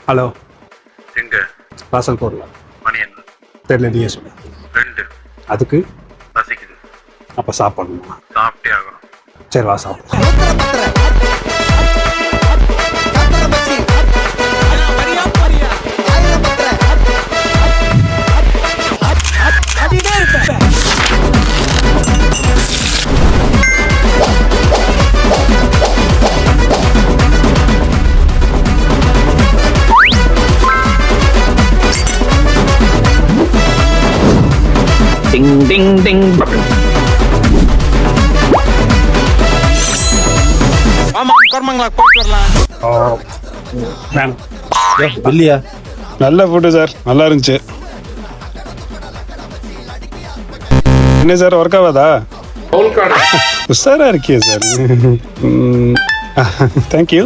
Hello, எங்க வாசல் போடலாம். மணி என்ன? தெரியல, நீயே சொல்லு. 2. அதுக்கு பசிக்குது. அப்போ சாப்பிடணுமா? சாப்பிட்டே ஆகணும். சரி, வா சாப்பிடு. Ding ding ding. ஆமா கர்மங்களா போயிட்டு வரலாம். வேணும். இல்லையா? நல்ல ஃபுட்டு சார், நல்லா இருந்துச்சு. என்ன சார், ஒர்க் ஆகாதா? உஷாரா இருக்கியா சார்? தேங்க்யூ.